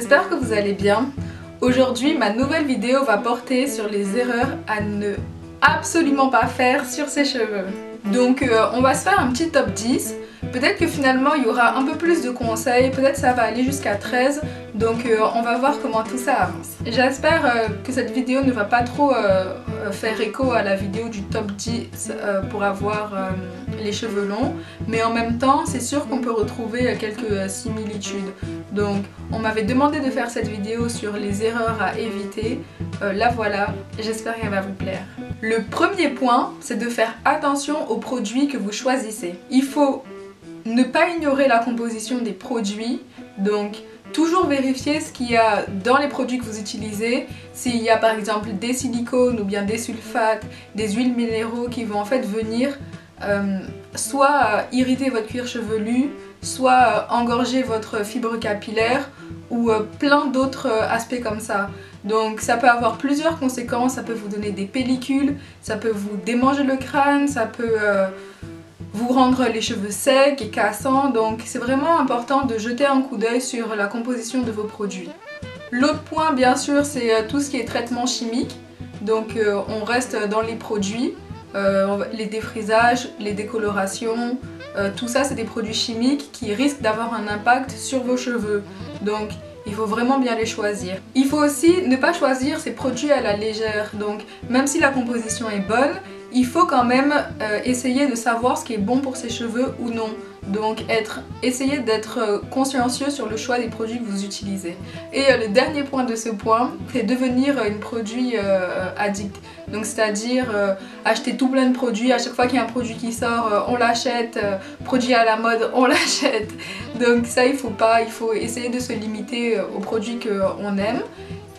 j'espère que vous allez bien. Aujourd'hui, ma nouvelle vidéo va porter sur les erreurs à ne absolument pas faire sur ses cheveux. Donc on va se faire un petit top 10. Peut-être que finalement il y aura un peu plus de conseils, peut-être ça va aller jusqu'à 13. Donc on va voir comment tout ça avance. J'espère que cette vidéo ne va pas trop faire écho à la vidéo du top 10 pour avoir les cheveux longs. Mais en même temps, c'est sûr qu'on peut retrouver quelques similitudes. Donc on m'avait demandé de faire cette vidéo sur les erreurs à éviter. La voilà, j'espère qu'elle va vous plaire. Le premier point, c'est de faire attention aux produits que vous choisissez. Il faut ne pas ignorer la composition des produits, donc toujours vérifier ce qu'il y a dans les produits que vous utilisez, s'il y a par exemple des silicones ou bien des sulfates, des huiles minéraux qui vont en fait venir soit irriter votre cuir chevelu, soit engorger votre fibre capillaire ou plein d'autres aspects comme ça. Donc ça peut avoir plusieurs conséquences, ça peut vous donner des pellicules, ça peut vous démanger le crâne, ça peut vous rendre les cheveux secs et cassants, donc c'est vraiment important de jeter un coup d'œil sur la composition de vos produits. L'autre point bien sûr c'est tout ce qui est traitement chimique, donc on reste dans les produits, les défrisages, les décolorations, tout ça c'est des produits chimiques qui risquent d'avoir un impact sur vos cheveux, donc il faut vraiment bien les choisir. Il faut aussi ne pas choisir ces produits à la légère, donc même si la composition est bonne, il faut quand même essayer de savoir ce qui est bon pour ses cheveux ou non. Donc essayer d'être consciencieux sur le choix des produits que vous utilisez. Et le dernier point de ce point, c'est devenir une produit addict. Donc c'est-à-dire acheter tout plein de produits, à chaque fois qu'il y a un produit qui sort, on l'achète, produit à la mode, on l'achète. Donc ça il faut pas, il faut essayer de se limiter aux produits qu'on aime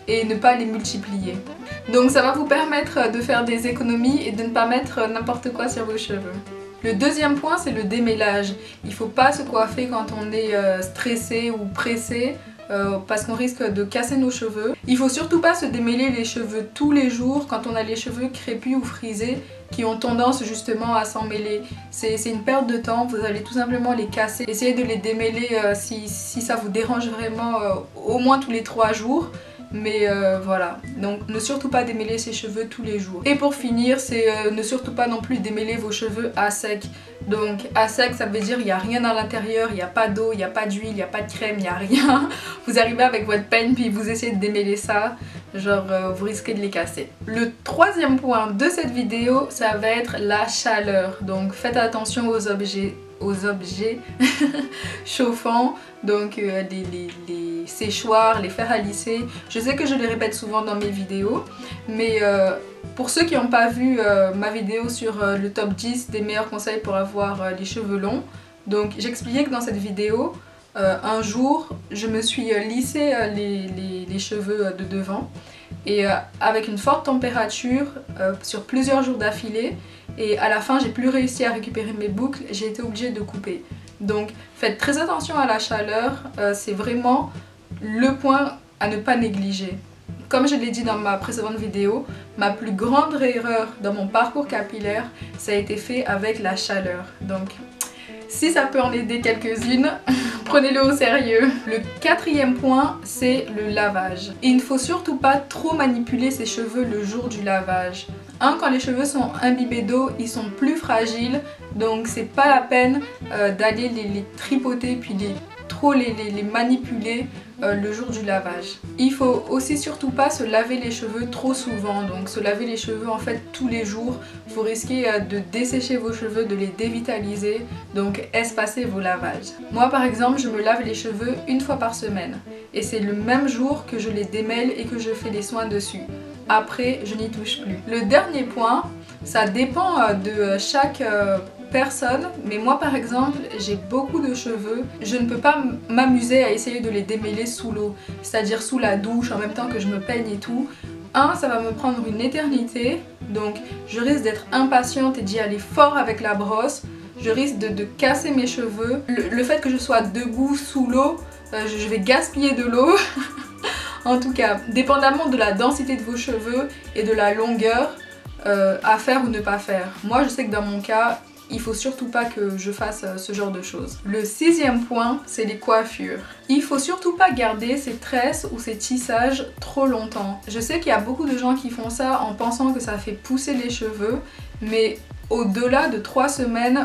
et ne pas les multiplier. Donc ça va vous permettre de faire des économies et de ne pas mettre n'importe quoi sur vos cheveux. Le deuxième point c'est le démêlage. Il ne faut pas se coiffer quand on est stressé ou pressé parce qu'on risque de casser nos cheveux. Il ne faut surtout pas se démêler les cheveux tous les jours quand on a les cheveux crépus ou frisés qui ont tendance justement à s'en mêler. C'est une perte de temps, vous allez tout simplement les casser. Essayez de les démêler si ça vous dérange vraiment au moins tous les 3 jours. Mais voilà, donc ne surtout pas démêler ses cheveux tous les jours. Et pour finir, c'est ne surtout pas non plus démêler vos cheveux à sec. Donc à sec ça veut dire il n'y a rien à l'intérieur, il n'y a pas d'eau, il n'y a pas d'huile, il n'y a pas de crème, il n'y a rien. Vous arrivez avec votre peigne puis vous essayez de démêler ça, genre vous risquez de les casser. Le troisième point de cette vidéo, ça va être la chaleur. Donc faites attention aux objets chauffants, donc les séchoirs, les fers à lisser. Je sais que je les répète souvent dans mes vidéos, mais pour ceux qui n'ont pas vu ma vidéo sur le top 10 des meilleurs conseils pour avoir les cheveux longs, donc j'expliquais que dans cette vidéo, un jour je me suis lissé les cheveux de devant et avec une forte température sur plusieurs jours d'affilée, et à la fin j'ai plus réussi à récupérer mes boucles, j'ai été obligée de couper. Donc faites très attention à la chaleur, c'est vraiment le point à ne pas négliger. Comme je l'ai dit dans ma précédente vidéo, ma plus grande erreur dans mon parcours capillaire, ça a été fait avec la chaleur. Donc si ça peut en aider quelques-unes, prenez-le au sérieux. Le quatrième point, c'est le lavage. Il ne faut surtout pas trop manipuler ses cheveux le jour du lavage. Quand les cheveux sont imbibés d'eau, ils sont plus fragiles, donc c'est pas la peine d'aller les tripoter puis trop les manipuler le jour du lavage. Il faut aussi surtout pas se laver les cheveux trop souvent, donc se laver les cheveux en fait tous les jours. Vous risquez de dessécher vos cheveux, de les dévitaliser, donc espacez vos lavages. Moi par exemple, je me lave les cheveux une fois par semaine et c'est le même jour que je les démêle et que je fais les soins dessus. Après, je n'y touche plus. Le dernier point, ça dépend de chaque personne, mais moi par exemple j'ai beaucoup de cheveux, je ne peux pas m'amuser à essayer de les démêler sous l'eau, c'est-à-dire sous la douche en même temps que je me peigne et tout. Ça va me prendre une éternité, donc je risque d'être impatiente et d'y aller fort avec la brosse, je risque de casser mes cheveux. Le fait que je sois debout sous l'eau, je vais gaspiller de l'eau. En tout cas, dépendamment de la densité de vos cheveux et de la longueur, à faire ou ne pas faire. Moi je sais que dans mon cas, il faut surtout pas que je fasse ce genre de choses. Le 6e point, c'est les coiffures. Il faut surtout pas garder ces tresses ou ces tissages trop longtemps. Je sais qu'il y a beaucoup de gens qui font ça en pensant que ça fait pousser les cheveux, mais au-delà de 3 semaines,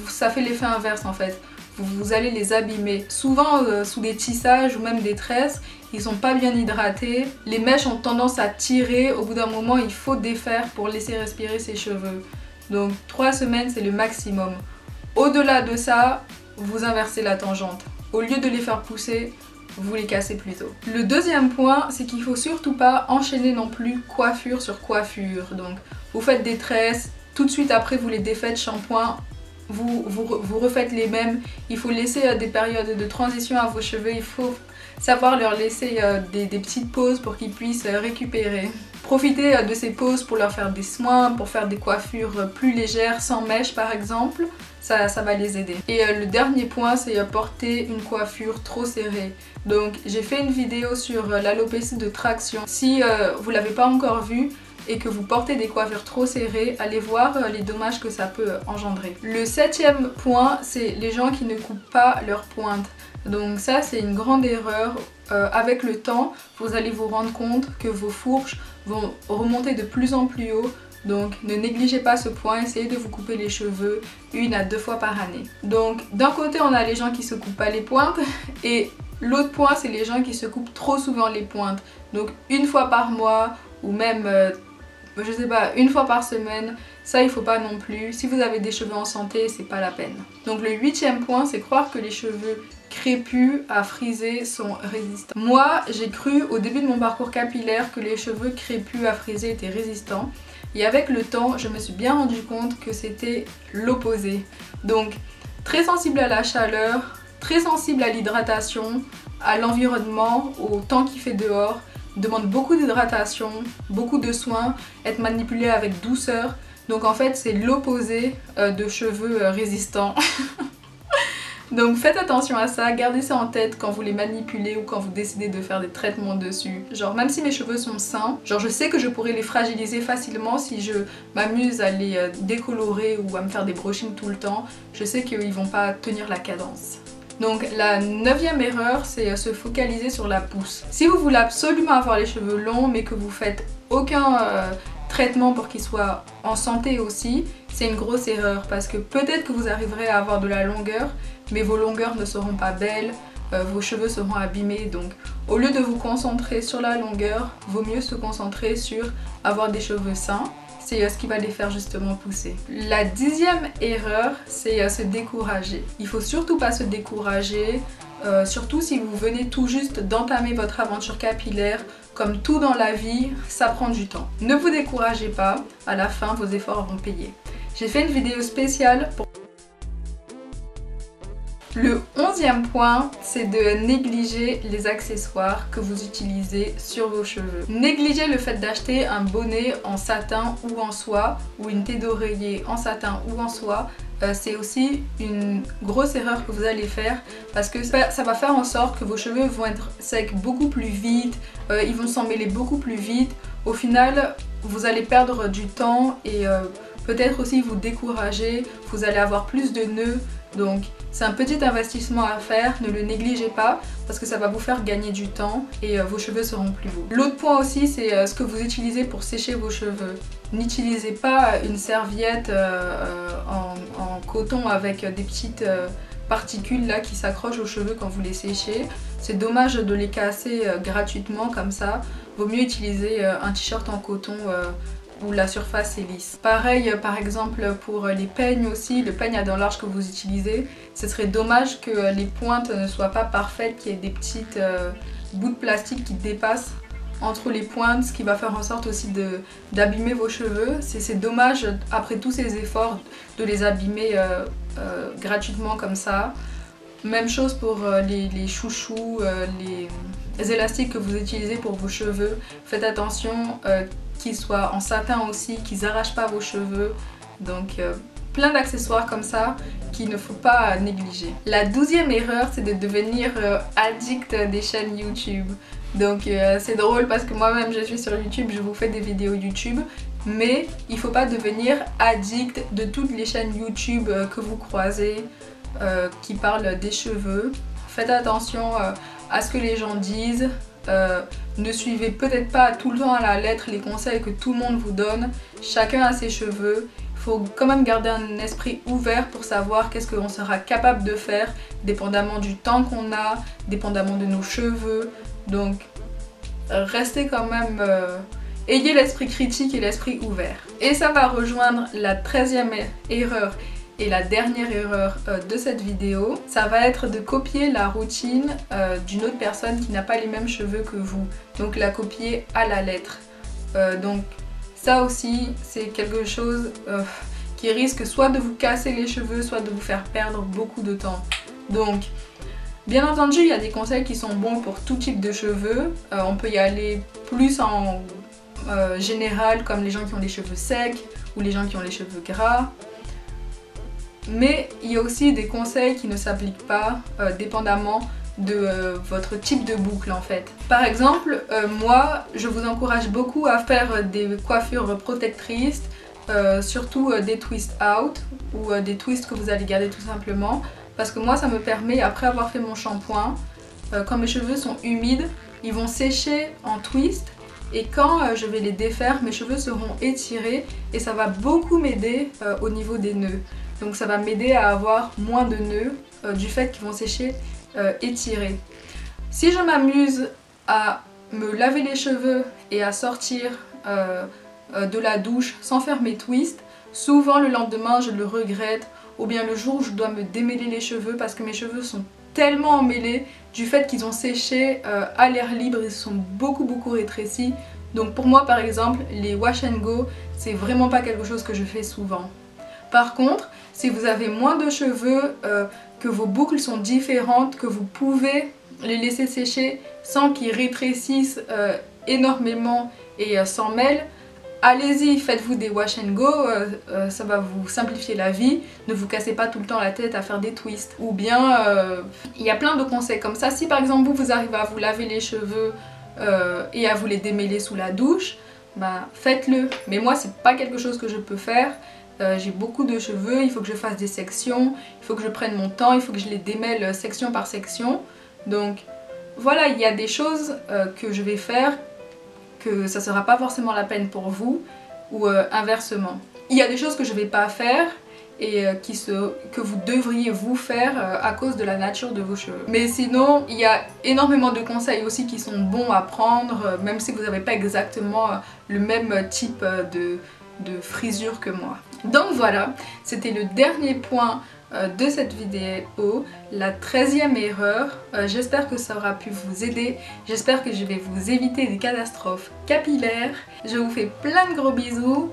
ça fait l'effet inverse en fait. Vous allez les abîmer. Souvent sous des tissages ou même des tresses, ils sont pas bien hydratés. Les mèches ont tendance à tirer. Au bout d'un moment, il faut défaire pour laisser respirer ses cheveux. Donc 3 semaines, c'est le maximum. Au-delà de ça, vous inversez la tangente. Au lieu de les faire pousser, vous les cassez plutôt. Le 2e point, c'est qu'il faut surtout pas enchaîner non plus coiffure sur coiffure. Donc vous faites des tresses, tout de suite après vous les défaites, shampoing. Vous refaites les mêmes. Il faut laisser des périodes de transition à vos cheveux. Il faut savoir leur laisser des petites pauses pour qu'ils puissent récupérer. Profitez de ces pauses pour leur faire des soins, pour faire des coiffures plus légères, sans mèches par exemple. Ça va les aider. Et le dernier point, c'est porter une coiffure trop serrée. Donc j'ai fait une vidéo sur l'alopécie de traction. Si vous ne l'avez pas encore vue, et que vous portez des coiffures trop serrées, allez voir les dommages que ça peut engendrer. Le 7e point, c'est les gens qui ne coupent pas leurs pointes. Donc ça, c'est une grande erreur. Avec le temps, vous allez vous rendre compte que vos fourches vont remonter de plus en plus haut. Donc ne négligez pas ce point, essayez de vous couper les cheveux 1 à 2 fois par année. Donc d'un côté, on a les gens qui se coupent pas les pointes et l'autre point, c'est les gens qui se coupent trop souvent les pointes. Donc 1 fois par mois ou même je sais pas, 1 fois par semaine, ça il faut pas non plus. Si vous avez des cheveux en santé, c'est pas la peine. Donc le 8e point, c'est croire que les cheveux crépus à friser sont résistants. Moi, j'ai cru au début de mon parcours capillaire que les cheveux crépus à friser étaient résistants. Et avec le temps, je me suis bien rendu compte que c'était l'opposé. Donc très sensible à la chaleur, très sensible à l'hydratation, à l'environnement, au temps qu'il fait dehors. Demande beaucoup d'hydratation, beaucoup de soins, être manipulé avec douceur. Donc en fait c'est l'opposé de cheveux résistants. Donc faites attention à ça, gardez ça en tête quand vous les manipulez ou quand vous décidez de faire des traitements dessus. Genre même si mes cheveux sont sains, genre je sais que je pourrais les fragiliser facilement si je m'amuse à les décolorer ou à me faire des brushings tout le temps. Je sais qu'ils vont pas tenir la cadence. Donc la 9e erreur, c'est se focaliser sur la pousse. Si vous voulez absolument avoir les cheveux longs mais que vous faites aucun traitement pour qu'ils soient en santé aussi, c'est une grosse erreur parce que peut-être que vous arriverez à avoir de la longueur mais vos longueurs ne seront pas belles, vos cheveux seront abîmés. Donc au lieu de vous concentrer sur la longueur, vaut mieux se concentrer sur avoir des cheveux sains. C'est ce qui va les faire justement pousser. La 10e erreur, c'est se décourager. Il faut surtout pas se décourager, surtout si vous venez tout juste d'entamer votre aventure capillaire. Comme tout dans la vie, ça prend du temps. Ne vous découragez pas, à la fin vos efforts vont payer. J'ai fait une vidéo spéciale pour... Le 11e point, c'est de négliger les accessoires que vous utilisez sur vos cheveux. Négligez le fait d'acheter un bonnet en satin ou en soie ou une tête d'oreiller en satin ou en soie. C'est aussi une grosse erreur que vous allez faire parce que ça va faire en sorte que vos cheveux vont être secs beaucoup plus vite, ils vont s'en mêler beaucoup plus vite. Au final, vous allez perdre du temps et peut-être aussi vous décourager, vous allez avoir plus de nœuds. Donc c'est un petit investissement à faire, ne le négligez pas parce que ça va vous faire gagner du temps et vos cheveux seront plus beaux. L'autre point aussi, c'est ce que vous utilisez pour sécher vos cheveux. N'utilisez pas une serviette en coton avec des petites particules là qui s'accrochent aux cheveux quand vous les séchez. C'est dommage de les casser gratuitement comme ça. Vaut mieux utiliser un t-shirt en coton où la surface est lisse. Pareil par exemple pour les peignes aussi, le peigne à dents larges que vous utilisez, ce serait dommage que les pointes ne soient pas parfaites, qu'il y ait des petites bouts de plastique qui dépassent entre les pointes, ce qui va faire en sorte aussi d'abîmer vos cheveux. C'est dommage après tous ces efforts de les abîmer gratuitement comme ça. Même chose pour les chouchous, les élastiques que vous utilisez pour vos cheveux. Faites attention qu'ils soient en satin aussi, qu'ils n'arrachent pas vos cheveux. Donc plein d'accessoires comme ça qu'il ne faut pas négliger. La 12e erreur, c'est de devenir addict des chaînes YouTube. Donc c'est drôle parce que moi-même je suis sur YouTube, je vous fais des vidéos YouTube, mais il ne faut pas devenir addict de toutes les chaînes YouTube que vous croisez qui parlent des cheveux. Faites attention à ce que les gens disent. Ne suivez peut-être pas tout le temps à la lettre les conseils que tout le monde vous donne. Chacun a ses cheveux. Il faut quand même garder un esprit ouvert pour savoir qu'est-ce qu'on sera capable de faire, dépendamment du temps qu'on a, dépendamment de nos cheveux. Donc restez quand même... ayez l'esprit critique et l'esprit ouvert. Et ça va rejoindre la 13e erreur et la dernière erreur de cette vidéo. Ça va être de copier la routine d'une autre personne qui n'a pas les mêmes cheveux que vous. Donc la copier à la lettre. Donc ça aussi c'est quelque chose qui risque soit de vous casser les cheveux, soit de vous faire perdre beaucoup de temps. Donc bien entendu il y a des conseils qui sont bons pour tout type de cheveux. On peut y aller plus en général comme les gens qui ont les cheveux secs ou les gens qui ont les cheveux gras. Mais il y a aussi des conseils qui ne s'appliquent pas dépendamment de votre type de boucle en fait. Par exemple, moi je vous encourage beaucoup à faire des coiffures protectrices, surtout des twist out ou des twists que vous allez garder tout simplement. Parce que moi ça me permet, après avoir fait mon shampoing, quand mes cheveux sont humides, ils vont sécher en twist. Et quand je vais les défaire, mes cheveux seront étirés et ça va beaucoup m'aider au niveau des nœuds. Donc ça va m'aider à avoir moins de nœuds du fait qu'ils vont sécher étirés. Si je m'amuse à me laver les cheveux et à sortir de la douche sans faire mes twists, souvent le lendemain je le regrette, ou bien le jour où je dois me démêler les cheveux parce que mes cheveux sont tellement emmêlés du fait qu'ils ont séché à l'air libre, ils sont beaucoup rétrécis. Donc pour moi par exemple les wash and go c'est vraiment pas quelque chose que je fais souvent. Par contre si vous avez moins de cheveux, que vos boucles sont différentes, que vous pouvez les laisser sécher sans qu'ils rétrécissent énormément et s'en mêlent, allez-y, faites-vous des wash and go, ça va vous simplifier la vie. Ne vous cassez pas tout le temps la tête à faire des twists. Ou bien, il y a plein de conseils comme ça. Si par exemple vous arrivez à vous laver les cheveux et à vous les démêler sous la douche, bah, faites-le. Mais moi c'est pas quelque chose que je peux faire. J'ai beaucoup de cheveux, il faut que je fasse des sections, il faut que je prenne mon temps, il faut que je les démêle section par section. Donc voilà, il y a des choses que je vais faire que ça sera pas forcément la peine pour vous ou inversement. Il y a des choses que je vais pas faire et que vous devriez vous faire à cause de la nature de vos cheveux. Mais sinon, il y a énormément de conseils aussi qui sont bons à prendre, même si vous n'avez pas exactement le même type de frisure que moi. Donc voilà, c'était le dernier point de cette vidéo, la 13e erreur. J'espère que ça aura pu vous aider, j'espère que je vais vous éviter des catastrophes capillaires. Je vous fais plein de gros bisous.